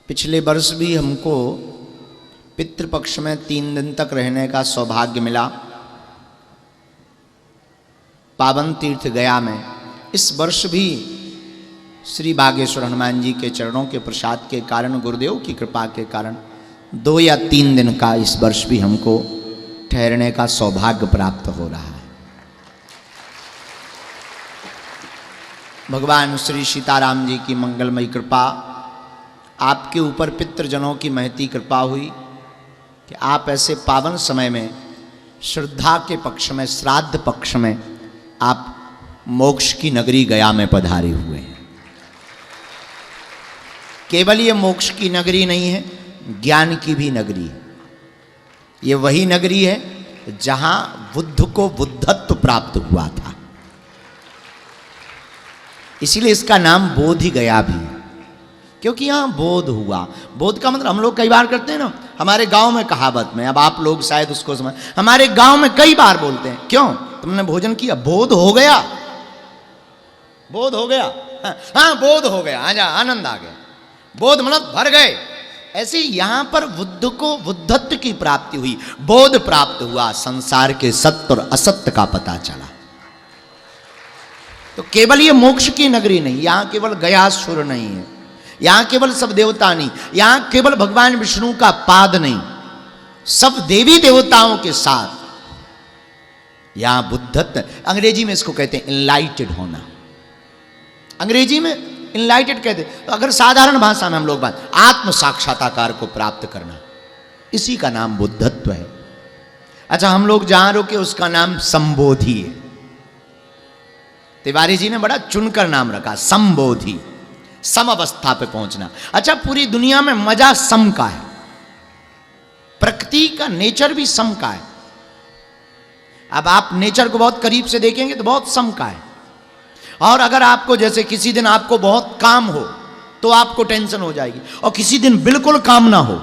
पिछले वर्ष भी हमको पितृपक्ष में 3 दिन तक रहने का सौभाग्य मिला पावन तीर्थ गया में। इस वर्ष भी श्री बागेश्वर हनुमान जी के चरणों के प्रसाद के कारण, गुरुदेव की कृपा के कारण 2 या 3 दिन का इस वर्ष भी हमको ठहरने का सौभाग्य प्राप्त हो रहा है। भगवान श्री सीताराम जी की मंगलमयी कृपा, आपके ऊपर पितृजनों की महती कृपा हुई कि आप ऐसे पावन समय में, श्रद्धा के पक्ष में, श्राद्ध पक्ष में आप मोक्ष की नगरी गया में पधारे हुए हैं। केवल ये मोक्ष की नगरी नहीं है, ज्ञान की भी नगरी है। ये वही नगरी है जहां बुद्ध को बुद्धत्व प्राप्त हुआ था, इसीलिए इसका नाम बोधि गया भी है, क्योंकि यहां बोध हुआ। बोध का मतलब हम लोग कई बार करते हैं ना, हमारे गांव में कहावत में, अब आप लोग शायद उसको समझ, हमारे गांव में कई बार बोलते हैं, क्यों तुमने भोजन किया, बोध हो गया, बोध हो गया, हाँ बोध हो गया, आजा आनंद आ गया, बोध मतलब भर गए। ऐसे यहां पर बुद्ध को बुद्धत्व की प्राप्ति हुई, बोध प्राप्त हुआ, संसार के सत्य और असत्य का पता चला। तो केवल ये मोक्ष की नगरी नहीं, यहां केवल गयासुर नहीं है, यहां केवल सब देवता नहीं, यहां केवल भगवान विष्णु का पाद नहीं, सब देवी देवताओं के साथ यहां बुद्धत्व, अंग्रेजी में इसको कहते हैं इनलाइटेड होना, अंग्रेजी में इनलाइटेड कहते हैं। तो अगर साधारण भाषा में हम लोग बात, आत्म साक्षात्कार को प्राप्त करना, इसी का नाम बुद्धत्व है। अच्छा, हम लोग जहां रुके उसका नाम संबोधि है। तिवारी जी ने बड़ा चुनकर नाम रखा, संबोधि, सम अवस्था पे पहुंचना। अच्छा, पूरी दुनिया में मजा सम का है, प्रकृति का नेचर भी सम का है। अब आप नेचर को बहुत करीब से देखेंगे तो बहुत सम का है। और अगर आपको जैसे किसी दिन आपको बहुत काम हो तो आपको टेंशन हो जाएगी, और किसी दिन बिल्कुल काम ना हो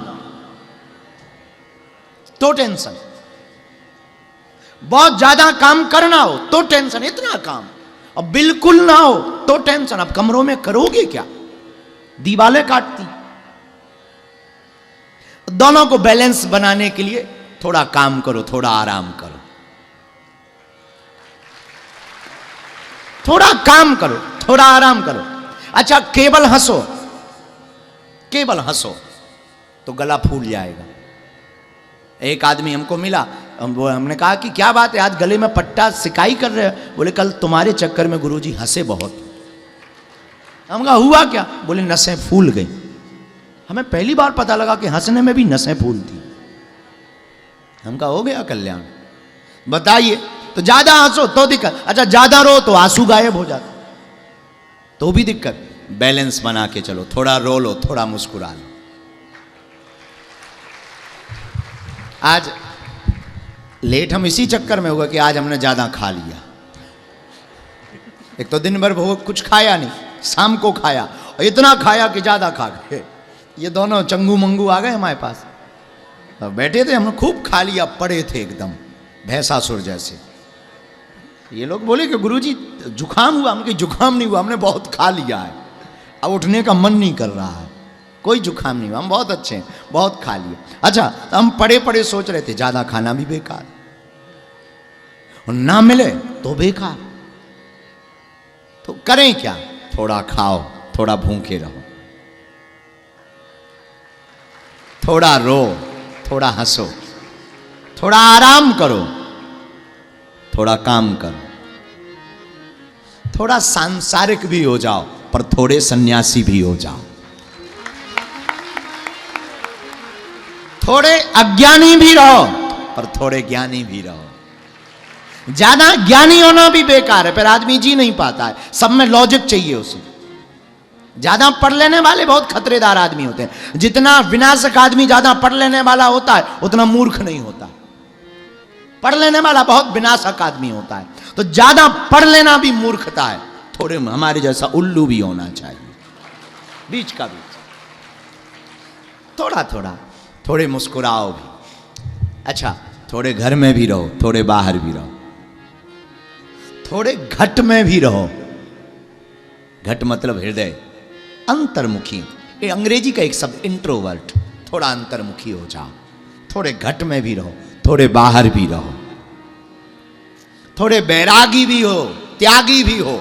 तो टेंशन, बहुत ज्यादा काम करना हो तो टेंशन, इतना काम, और बिल्कुल ना हो तो टेंशन। अब कमरों में करोगे क्या, दीवारें काटती। दोनों को बैलेंस बनाने के लिए थोड़ा काम करो, थोड़ा आराम करो, थोड़ा काम करो, थोड़ा आराम करो। अच्छा, केवल हंसो, केवल हंसो तो गला फूल जाएगा। एक आदमी हमको मिला, हमने कहा कि क्या बात है, आज गले में पट्टा सिकाई कर रहे हो? बोले कल तुम्हारे चक्कर में गुरुजी हंसे बहुत। हम कहा हुआ क्या? बोले नसें फूल गई। हमें पहली बार पता लगा कि हंसने में भी नसें फूलती। हम कहा हो गया कल्याण। बताइए, तो ज्यादा हंसो तो दिक्कत, अच्छा ज्यादा रो तो आंसू गायब हो जाता, तो भी दिक्कत। बैलेंस बना के चलो, थोड़ा रो लो, थोड़ा मुस्कुरा लो। आज लेट हम इसी चक्कर में हुआ कि आज हमने ज्यादा खा लिया। एक तो दिन भर भोग कुछ खाया नहीं, शाम को खाया, और इतना खाया कि ज्यादा खा गए। ये दोनों चंगू मंगू आ गए हमारे पास, तो बैठे थे, हमने खूब खा लिया, पड़े थे एकदम भैंसासुर जैसे। ये लोग बोले कि गुरुजी जुकाम हुआ? हमने जुकाम नहीं हुआ, हमने बहुत खा लिया है, अब उठने का मन नहीं कर रहा है। कोई जुकाम नहीं हुआ, हम बहुत अच्छे हैं, बहुत खा लिया। अच्छा, तो हम पड़े पड़े सोच रहे थे ज्यादा खाना भी बेकार, और ना मिले तो बेकार, तो करें क्या? थोड़ा खाओ, थोड़ा भूखे रहो, थोड़ा रो, थोड़ा हंसो, थोड़ा आराम करो, थोड़ा काम करो, थोड़ा सांसारिक भी हो जाओ, पर थोड़े सन्यासी भी हो जाओ, थोड़े अज्ञानी भी रहो, पर थोड़े ज्ञानी भी रहो। ज्यादा ज्ञानी होना भी बेकार है, फिर आदमी जी नहीं पाता है, सब में लॉजिक चाहिए उसे। ज्यादा पढ़ लेने वाले बहुत खतरेदार आदमी होते हैं। जितना विनाशक आदमी ज्यादा पढ़ लेने वाला होता है, उतना मूर्ख नहीं होता। पढ़ लेने वाला बहुत विनाशक आदमी होता है, तो ज्यादा पढ़ लेना भी मूर्खता है। थोड़े हमारे जैसा उल्लू भी होना चाहिए, बीच का बीच, थोड़ा थोड़ा, थोड़े मुस्कुराओ भी। अच्छा, थोड़े घर में भी रहो, थोड़े बाहर भी रहो, थोड़े घट में भी रहो। घट मतलब हृदय, अंतर्मुखी, अंग्रेजी का एक शब्द इंट्रोवर्ट, थोड़ा अंतर्मुखी हो जाओ, थोड़े घट में भी रहो, थोड़े बाहर भी रहो, थोड़े बैरागी भी हो, त्यागी भी हो,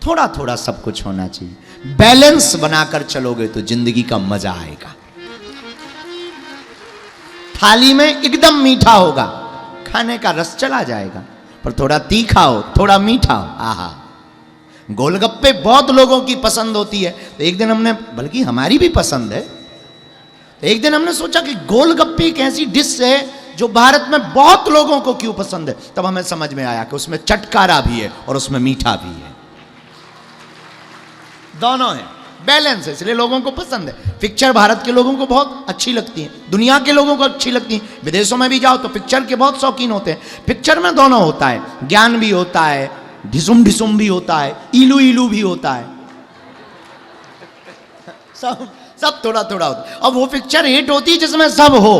थोड़ा थोड़ा सब कुछ होना चाहिए। बैलेंस बनाकर चलोगे तो जिंदगी का मजा आएगा। थाली में एकदम मीठा होगा, खाने का रस चला जाएगा, पर थोड़ा तीखा हो, थोड़ा मीठा हो, आहा। गोलगप्पे बहुत लोगों की पसंद होती है, तो एक दिन हमने, बल्कि हमारी भी पसंद है, तो एक दिन हमने सोचा कि गोलगप्पे एक ऐसी डिश है जो भारत में बहुत लोगों को क्यों पसंद है। तब हमें समझ में आया कि उसमें चटकारा भी है और उसमें मीठा भी है, दोनों है, बैलेंस है, इसलिए लोगों को पसंद है। पिक्चर भारत के लोगों को बहुत अच्छी लगती है, दुनिया के लोगों को अच्छी लगती है। विदेशों में भी जाओ तो पिक्चर के बहुत शौकीन होते हैं। पिक्चर में दोनों होता है, ज्ञान भी होता है, ढिसुम ढिसुम भी होता है, इलू इलू भी होता है, सब सब थोड़ा थोड़ा होता है। अब वो पिक्चर हिट होती है जिसमें सब हो,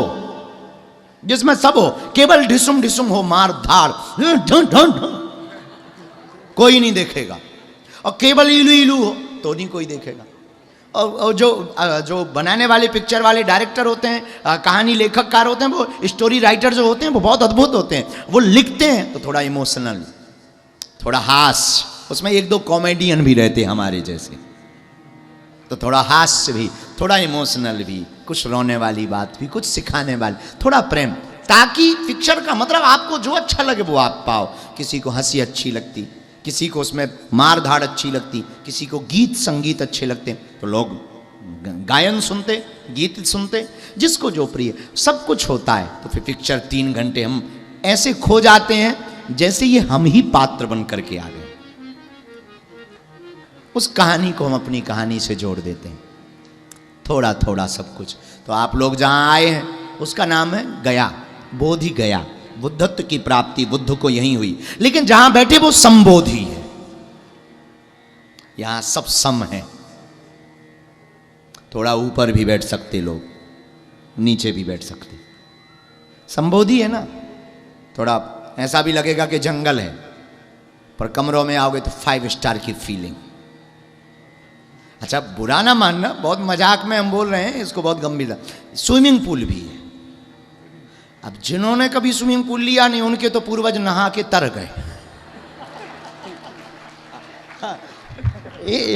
जिसमें सब हो, केवल ढिसुम ढिसुम हो, मार धाड़, कोई नहीं देखेगा। और केवल इलू इलू हो तो नहीं कोई देखेगा। और जो बनाने वाले पिक्चर वाले डायरेक्टर होते हैं, कहानी लेखककार होते हैं, वो स्टोरी राइटर जो होते हैं वो बहुत अद्भुत होते हैं। वो लिखते हैं तो थोड़ा इमोशनल, थोड़ा हास्य, उसमें एक दो कॉमेडियन भी रहते हैं हमारे जैसे, तो थोड़ा हास्य भी, थोड़ा इमोशनल भी, कुछ रोने वाली बात भी, कुछ सिखाने वाली, थोड़ा प्रेम, ताकि पिक्चर का मतलब आपको जो अच्छा लगे वो आप पाओ। किसी को हंसी अच्छी लगती, किसी को उसमें मार धाड़ अच्छी लगती, किसी को गीत संगीत अच्छे लगते, तो लोग गायन सुनते, गीत सुनते, जिसको जो प्रिय, सब कुछ होता है। तो फिर पिक्चर 3 घंटे हम ऐसे खो जाते हैं जैसे ये हम ही पात्र बन करके आ गए। उस कहानी को हम अपनी कहानी से जोड़ देते हैं, थोड़ा थोड़ा सब कुछ। तो आप लोग जहां आए हैं उसका नाम है गया, बोधि गया, बुद्धत्व की प्राप्ति बुद्ध को यहीं हुई। लेकिन जहां बैठे वो संबोधि है, यहां सब सम है। थोड़ा ऊपर भी बैठ सकते लोग, नीचे भी बैठ सकते, संबोधि है ना। थोड़ा ऐसा भी लगेगा कि जंगल है, पर कमरों में आओगे तो 5 स्टार की फीलिंग। अच्छा, बुरा ना मानना, बहुत मजाक में हम बोल रहे हैं, इसको बहुत गंभीर। स्विमिंग पूल भी है। अब जिन्होंने कभी स्विमिंग पूल लिया नहीं, उनके तो पूर्वज नहा के तर गए।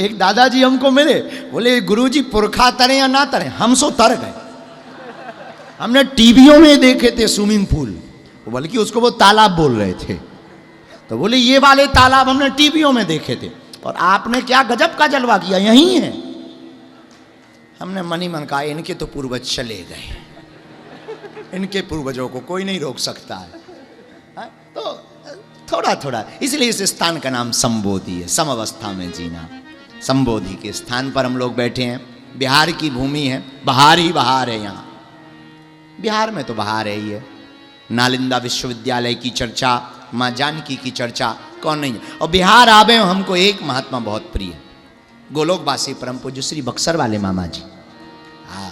एक दादाजी हमको मिले, बोले गुरुजी पुरखा तरे या ना तरे, हम सो तर गए। हमने टीवियों में देखे थे स्विमिंग पूल, बल्कि उसको वो तालाब बोल रहे थे। तो बोले ये वाले तालाब हमने टीवियों में देखे थे, और आपने क्या गजब का जलवा किया, यहीं है। हमने मन ही मन कहा इनके तो पूर्वज चले गए, इनके पूर्वजों को कोई नहीं रोक सकता है। तो थोड़ा थोड़ा, इसलिए इस स्थान का नाम संबोधि है, समअवस्था में जीना। संबोधि के स्थान पर हम लोग बैठे हैं। बिहार की भूमि है, बहार ही बहार है यहाँ। बिहार में तो बहार है ही है। नालंदा विश्वविद्यालय की चर्चा, माँ जानकी की चर्चा कौन नहीं है। और बिहार आवे हमको एक महात्मा बहुत प्रिय, गोलोकवासी परम पूज्य श्री बक्सर वाले मामा जी। हाँ,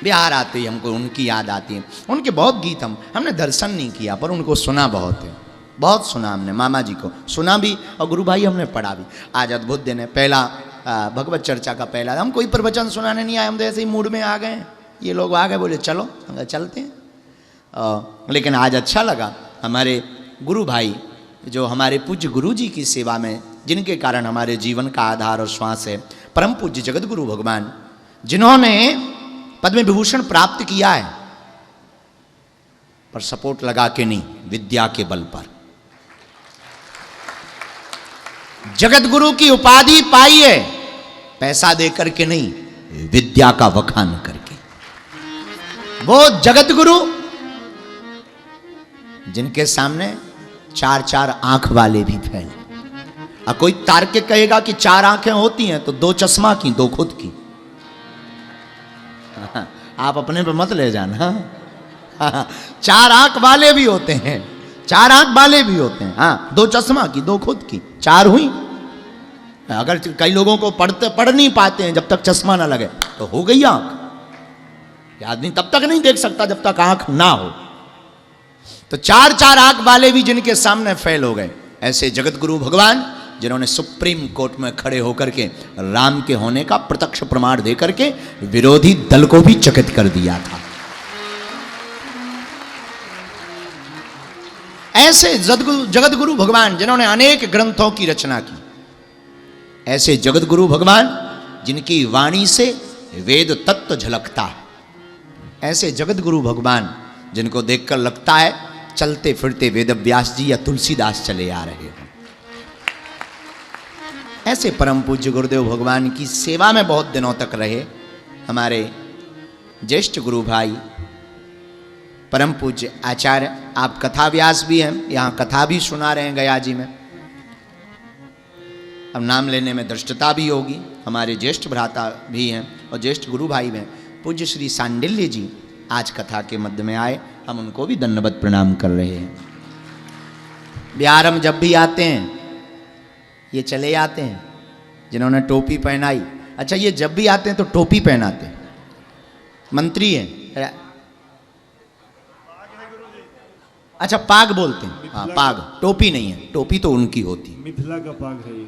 बिहार आते ही हमको उनकी याद आती है। उनके बहुत गीत हमने दर्शन नहीं किया, पर उनको सुना बहुत है, बहुत सुना हमने। मामा जी को सुना भी और गुरु भाई हमने पढ़ा भी। आज अद्भुत दिन है, पहला भगवत चर्चा का पहला। हम कोई प्रवचन सुनाने नहीं आए, हम तो ऐसे ही मूड में आ गए। ये लोग आ गए, बोले चलो, हम चलते हैं। लेकिन आज अच्छा लगा, हमारे गुरु भाई जो हमारे पूज्य गुरु जी की सेवा में, जिनके कारण हमारे जीवन का आधार और श्वास है, परम पूज्य जगत गुरु भगवान, जिन्होंने पद्म विभूषण प्राप्त किया है, पर सपोर्ट लगा के नहीं, विद्या के बल पर। जगत गुरु की उपाधि पाई है पैसा दे करके नहीं, विद्या का वखान करके। वो जगत गुरु जिनके सामने 4 आंख वाले भी फैल। और कोई तार्किक कहेगा कि 4 आंखें होती हैं तो 2 चश्मा की, 2 खुद की। आप अपने पे मत ले जाना। 4 आंख वाले भी होते हैं, 4 आंख वाले भी होते हैं। हाँ, 2 चश्मा की, 2 खुद की, 4 हुई। अगर कई लोगों को पढ़ नहीं पाते हैं जब तक चश्मा ना लगे, तो हो गई आंख। आदमी तब तक नहीं देख सकता जब तक आंख ना हो। तो 4 आंख वाले भी जिनके सामने फेल हो गए, ऐसे जगत गुरु भगवान जिन्होंने सुप्रीम कोर्ट में खड़े होकर के राम के होने का प्रत्यक्ष प्रमाण दे करके विरोधी दल को भी चकित कर दिया था। ऐसे जगत गुरु भगवान जिन्होंने अनेक ग्रंथों की रचना की, ऐसे जगत गुरु भगवान जिनकी वाणी से वेद तत्व झलकता है, ऐसे जगत गुरु भगवान जिनको देखकर लगता है चलते फिरते वेद व्यास जी या तुलसीदास चले आ रहे हैं। ऐसे परम पूज्य गुरुदेव भगवान की सेवा में बहुत दिनों तक रहे हमारे ज्येष्ठ गुरु भाई परम पूज्य आचार्य। आप कथा व्यास भी हैं, यहाँ कथा भी सुना रहे हैं गया जी में। अब नाम लेने में धृष्टता भी होगी, हमारे ज्येष्ठ भ्राता भी हैं और ज्येष्ठ गुरु भाई भी हैं। पूज्य श्री सांडिल्य जी आज कथा के मध्य में आए, हम उनको भी दंडवत प्रणाम कर रहे हैं। बिहार हम जब भी आते हैं ये चले जाते हैं जिन्होंने टोपी पहनाई। अच्छा, ये जब भी आते हैं तो टोपी पहनाते हैं, मंत्री हैं। अच्छा, पाग बोलते हैं, हाँ पाग, टोपी नहीं है, टोपी तो उनकी होती है, मिथिला का पाग है ये।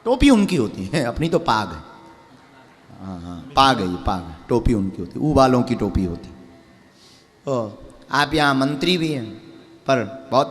टोपी उनकी होती है, अपनी तो पाग है। हाँ हाँ, पाग है ये, पाग है, टोपी उनकी होती है, ऊ वालों की टोपी होती। ओ, आप यहाँ मंत्री भी हैं पर बहुत